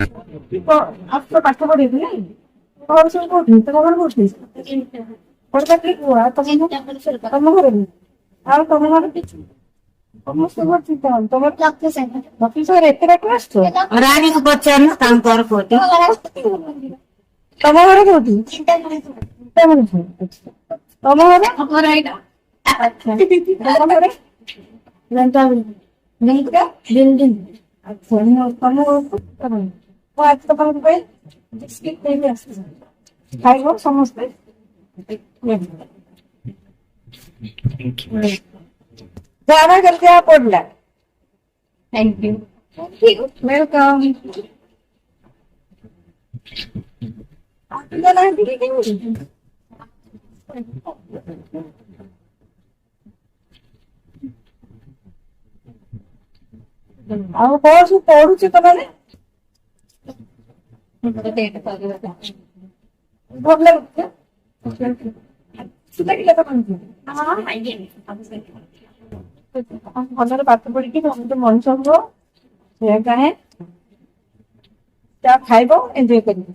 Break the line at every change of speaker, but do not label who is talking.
आपको पाठ पढ़ेगी और सब कोठी तो घर कोठी पढ़ता ठीक हुआ तुम घर में और तुम घर ସମସ୍ତେ କରୁଛି କଣ ତମର ଅଫିସର ଏତେ ରାତି ଆସୁଛ
ରାଣୀକୁ ପଚାରୁନ ତାଙ୍କ ଘର କୋଉଠି
ତମ ଘର କୋଉଠି ତମ ଘର ଆଚ୍ଛା ତମ ଘରେ ଆଚ୍ଛା ତମ ଘରକୁ ମୁଁ ଆଜି ତମଙ୍କ ପାଇଁ ବିସ୍କିଟ୍ ନେଇକି ଆସିଛି ଖାଇବ ସମସ୍ତେ जाना करके आप पढ़ला थैंक यू वेलकम ଆଉ କଣ ସବୁ ପଢୁଛ ତମେ ଭଲ ଲାଗୁଛି ଲାଗିଲା ତମକୁ ଭଲରେ ପାଠ ପଢିକି ସମସ୍ତେ ମଣିଷ ହୁଅ ସେଇଆ ଚାହେଁ ଯାହା ଖାଇବ ଏନ୍ଜୟ କରିବ